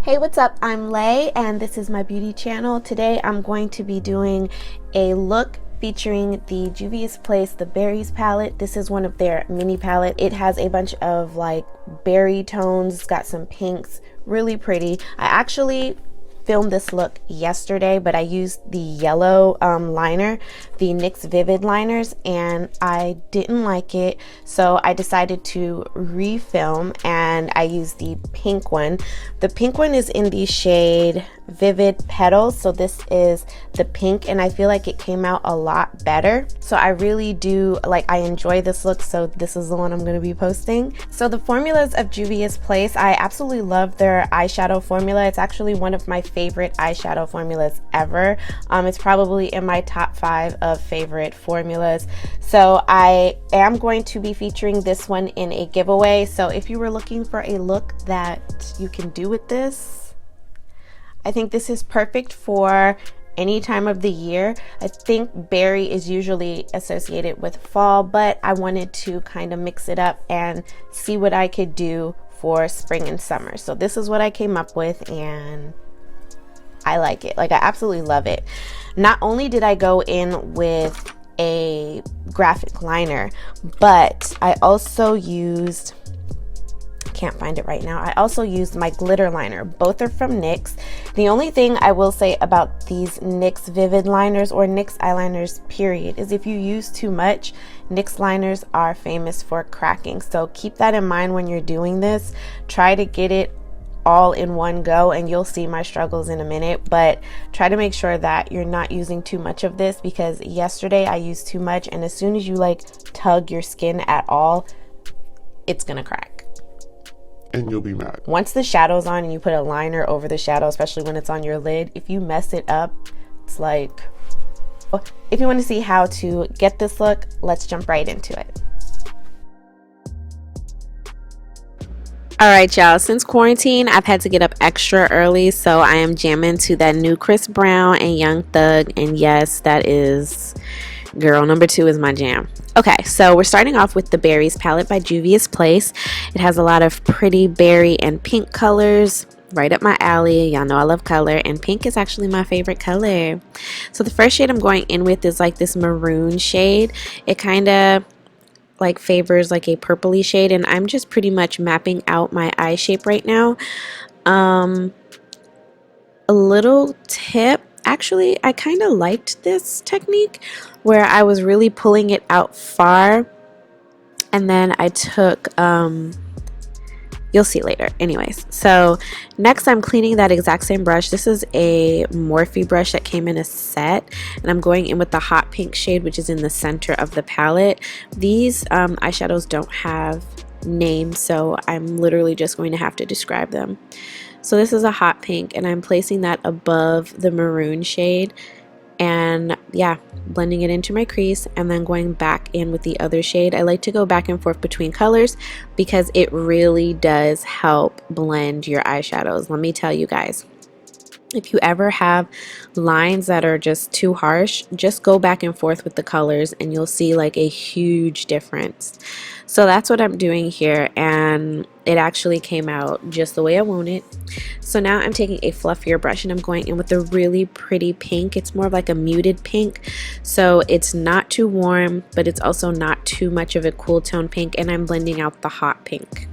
Hey, what's up? I'm Lay and this is my beauty channel. Today I'm going to be doing a look featuring the Juvia's Place, the Berries palette. This is one of their mini palette. It has a bunch of like berry tones, it's got some pinks, really pretty. I actually filmed this look yesterday, but I used the yellow liner, the NYX Vivid liners, and I didn't like it, so I decided to refilm and I used the pink one. The pink one is in the shade Vivid Petals, so this is the pink, and I feel like it came out a lot better. So I really do I enjoy this look, so this is the one I'm going to be posting. So the formulas of Juvia's Place, I absolutely love their eyeshadow formula. It's actually one of my favorite eyeshadow formulas ever. It's probably in my top 5 of favorite formulas. So I am going to be featuring this one in a giveaway. So if you were looking for a look that you can do with this, I think this is perfect for any time of the year. I think berry is usually associated with fall, but I wanted to kind of mix it up and see what I could do for spring and summer. So this is what I came up with, and I like it. Like, I absolutely love it. Not only did I go in with a graphic liner, but I also used, can't find it right now, I also used my glitter liner. Both are from NYX. The only thing I will say about these NYX Vivid liners, or NYX eyeliners period, is if you use too much, NYX liners are famous for cracking. So keep that in mind when you're doing this. Try to get it all in one go, and you'll see my struggles in a minute, but try to make sure that you're not using too much of this, because yesterday I used too much, and as soon as you like tug your skin at all, it's gonna crack. And you'll be mad. Once the shadow's on and you put a liner over the shadow, especially when it's on your lid, if you mess it up, it's like, if you want to see how to get this look, let's jump right into it. All right, y'all, since quarantine, I've had to get up extra early, so I am jamming to that new Chris Brown and Young Thug, and yes, that is, girl, number 2 is my jam. Okay, so we're starting off with the Berries palette by Juvia's Place. It has a lot of pretty berry and pink colors, right up my alley. Y'all know I love color, and pink is actually my favorite color. So the first shade I'm going in with is like this maroon shade. It kind of like favors like a purpley shade, and I'm just pretty much mapping out my eye shape right now. A little tip, actually, I kind of liked this technique where I was really pulling it out far, and then I took you'll see later. Anyways, so next I'm cleaning that exact same brush. This is a Morphe brush that came in a set, and I'm going in with the hot pink shade, which is in the center of the palette. These eyeshadows don't have names, so I'm literally just going to have to describe them. So this is a hot pink, and I'm placing that above the maroon shade, and yeah, blending it into my crease, and then going back in with the other shade. I like to go back and forth between colors because it really does help blend your eyeshadows. Let me tell you guys, if you ever have lines that are just too harsh, just go back and forth with the colors and you'll see like a huge difference. So that's what I'm doing here, and it actually came out just the way I want it. So now I'm taking a fluffier brush and I'm going in with a really pretty pink. It's more of like a muted pink, so it's not too warm, but it's also not too much of a cool tone pink, and I'm blending out the hot pink.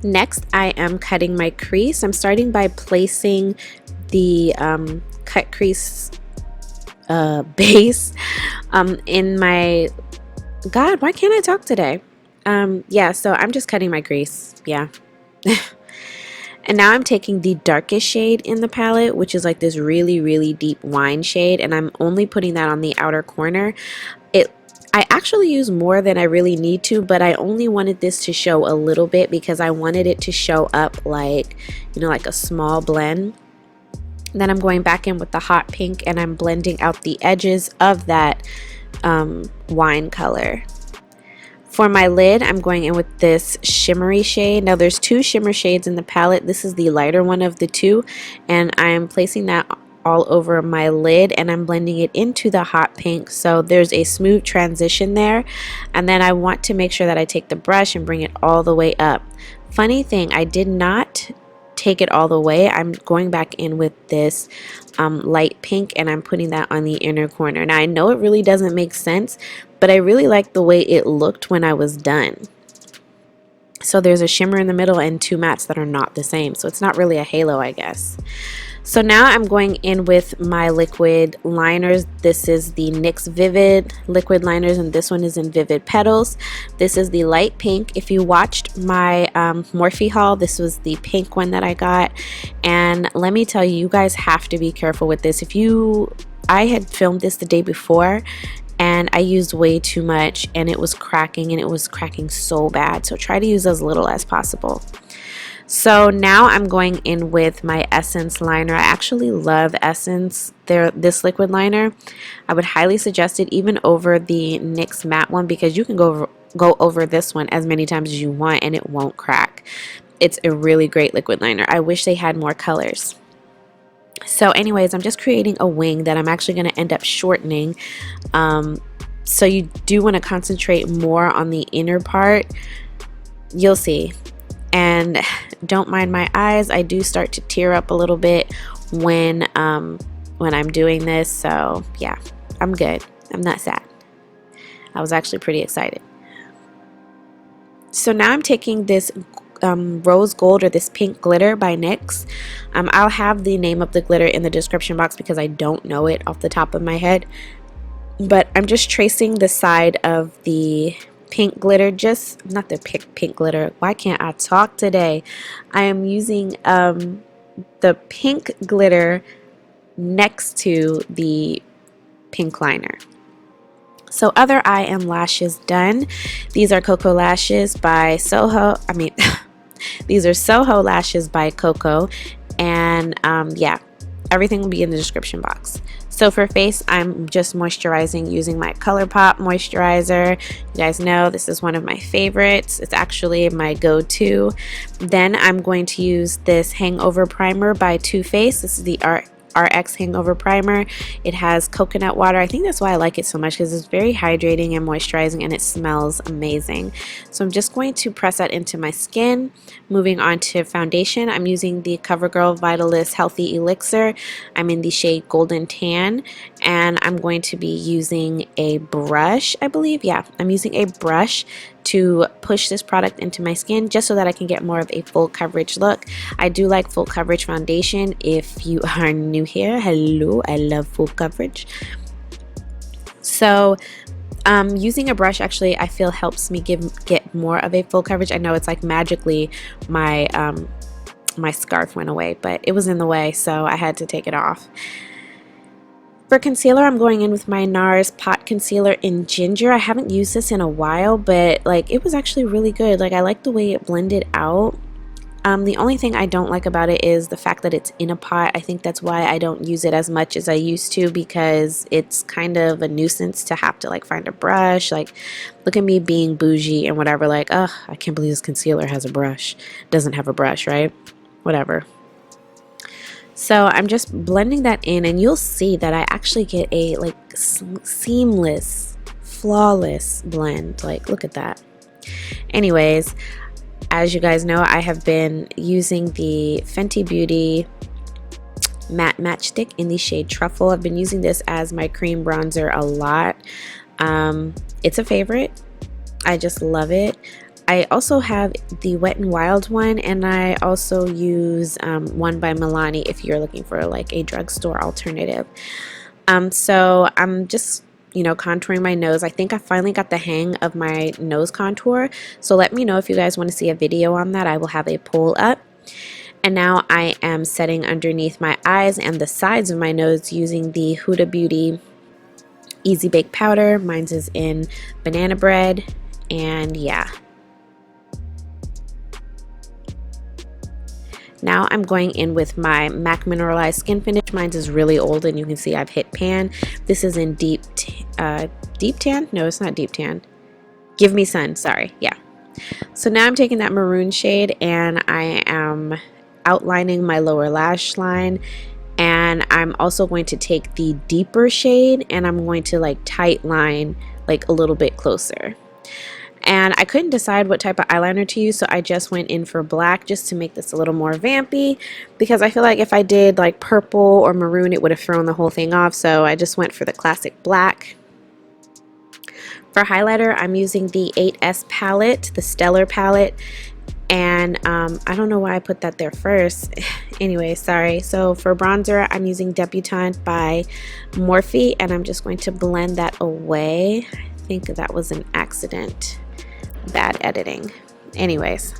Next, I am cutting my crease. I'm starting by placing the cut crease base in my, God, why can't I talk today? Yeah, so I'm just cutting my crease, yeah. And now I'm taking the darkest shade in the palette, which is like this really, really deep wine shade, and I'm only putting that on the outer corner. I actually use more than I really need to, but I only wanted this to show a little bit because I wanted it to show up like, you know, like a small blend. Then I'm going back in with the hot pink, and I'm blending out the edges of that wine color. For my lid, I'm going in with this shimmery shade. Now there's 2 shimmer shades in the palette. This is the lighter one of the 2, and I'm placing that all over my lid, and I'm blending it into the hot pink so there's a smooth transition there. And then I want to make sure that I take the brush and bring it all the way up. Funny thing, I did not take it all the way. I'm going back in with this light pink, and I'm putting that on the inner corner. Now I know it really doesn't make sense, but I really like the way it looked when I was done. So there's a shimmer in the middle and two mattes that are not the same, so it's not really a halo, I guess. So now I'm going in with my liquid liners. This is the NYX Vivid liquid liners, and this one is in Vivid Petals. This is the light pink. If you watched my Morphe haul, this was the pink one that I got. And let me tell you, you guys have to be careful with this. I had filmed this the day before, and I used way too much, and it was cracking, and it was cracking so bad. So try to use as little as possible. So now I'm going in with my Essence liner. I actually love Essence, this liquid liner. I would highly suggest it even over the NYX matte one, because you can go over this one as many times as you want and it won't crack. It's a really great liquid liner. I wish they had more colors. So anyways, I'm just creating a wing that I'm actually going to end up shortening. So you do want to concentrate more on the inner part. You'll see. And don't mind my eyes. I do start to tear up a little bit when I'm doing this. So yeah, I'm good. I'm not sad. I was actually pretty excited. So now I'm taking this rose gold, or this pink glitter by NYX. I'll have the name of the glitter in the description box because I don't know it off the top of my head. But I'm just tracing the side of the pink glitter, just not the pink glitter. Why can't I talk today? I am using the pink glitter next to the pink liner. So other eye and lashes done. These are Coco lashes by SoHo. These are SoHo lashes by Coco, and yeah, everything will be in the description box. So for face, I'm just moisturizing using my ColourPop moisturizer. You guys know this is one of my favorites. It's actually my go-to. Then I'm going to use this Hangover Primer by Too Faced. This is the RX Hangover Primer. It has coconut water. I think that's why I like it so much, because it's very hydrating and moisturizing, and it smells amazing. So I'm just going to press that into my skin. Moving on to foundation, I'm using the CoverGirl Vitalist Healthy Elixir. I'm in the shade Golden Tan, and I'm going to be using a brush, I believe. Yeah, I'm using a brush to push this product into my skin, just so that I can get more of a full coverage look. I do like full coverage foundation. If you are new here, hello, I love full coverage. So using a brush, actually, I feel helps me get more of a full coverage. I know it's like magically my my scarf went away, but it was in the way, so I had to take it off. For concealer, I'm going in with my NARS Pot Concealer in Ginger. I haven't used this in a while, but like it was actually really good. Like I like the way it blended out. The only thing I don't like about it is the fact that it's in a pot. I think that's why I don't use it as much as I used to, because it's kind of a nuisance to have to like find a brush. Like, look at me being bougie and whatever, like, ugh, I can't believe this concealer has a brush. Doesn't have a brush, right? Whatever. So I'm just blending that in, and you'll see that I actually get a like seamless, flawless blend. Like, look at that. Anyways, as you guys know, I have been using the Fenty Beauty matte matchstick in the shade Truffle. I've been using this as my cream bronzer a lot. It's a favorite. I just love it. I also have the Wet n Wild one, and I also use one by Milani if you're looking for like a drugstore alternative. So I'm just, you know, contouring my nose. I think I finally got the hang of my nose contour. So let me know if you guys want to see a video on that. I will have a poll up. And now I am setting underneath my eyes and the sides of my nose using the Huda Beauty Easy Bake Powder. Mine's is in Banana Bread, and yeah. Now I'm going in with my MAC Mineralized Skin Finish. Mine is really old, and you can see I've hit pan. This is in Deep Tan? No, it's not Deep Tan. Give Me Sun, sorry. Yeah. So now I'm taking that maroon shade, and I am outlining my lower lash line. And I'm also going to take the deeper shade and I'm going to like tight line like a little bit closer. And I couldn't decide what type of eyeliner to use, so I just went in for black just to make this a little more vampy, because I feel like if I did like purple or maroon, it would have thrown the whole thing off, so I just went for the classic black. For highlighter, I'm using the 8S palette, the Stellar palette, and I don't know why I put that there first. Anyway, sorry. So for bronzer, I'm using Debutante by Morphe, and I'm just going to blend that away. I think that was an accident. Bad editing. Anyways,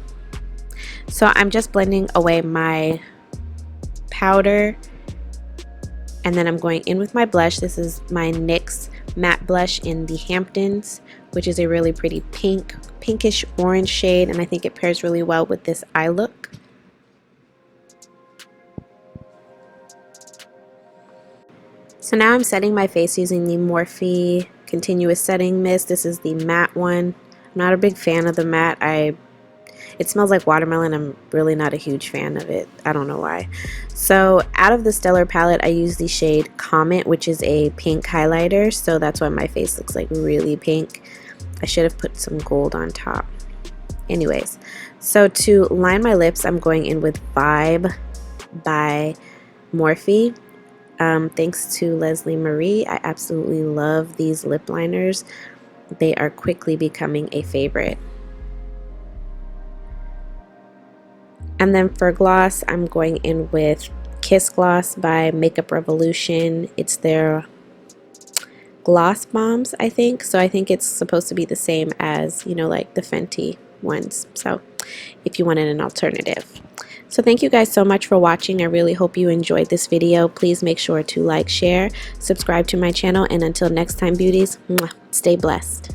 so I'm just blending away my powder, and then I'm going in with my blush. This is my NYX matte blush in the Hamptons, which is a really pretty pinkish orange shade, and I think it pairs really well with this eye look. So now I'm setting my face using the Morphe Continuous Setting Mist. This is the matte one. I'm not a big fan of the matte. It smells like watermelon. I'm really not a huge fan of it. I don't know why. So out of the Stellar palette, I use the shade Comet, which is a pink highlighter. So that's why my face looks like really pink. I should have put some gold on top. Anyways, so to line my lips, I'm going in with Vibe by Morphe. Thanks to Leslie Marie. I absolutely love these lip liners. They are quickly becoming a favorite. And then for gloss, I'm going in with Kiss Gloss by Makeup Revolution. It's their Glossbombs, I think. So I think it's supposed to be the same as, you know, like the Fenty ones. So if you wanted an alternative. So thank you guys so much for watching. I really hope you enjoyed this video. Please make sure to like, share, subscribe to my channel, and until next time, beauties, stay blessed.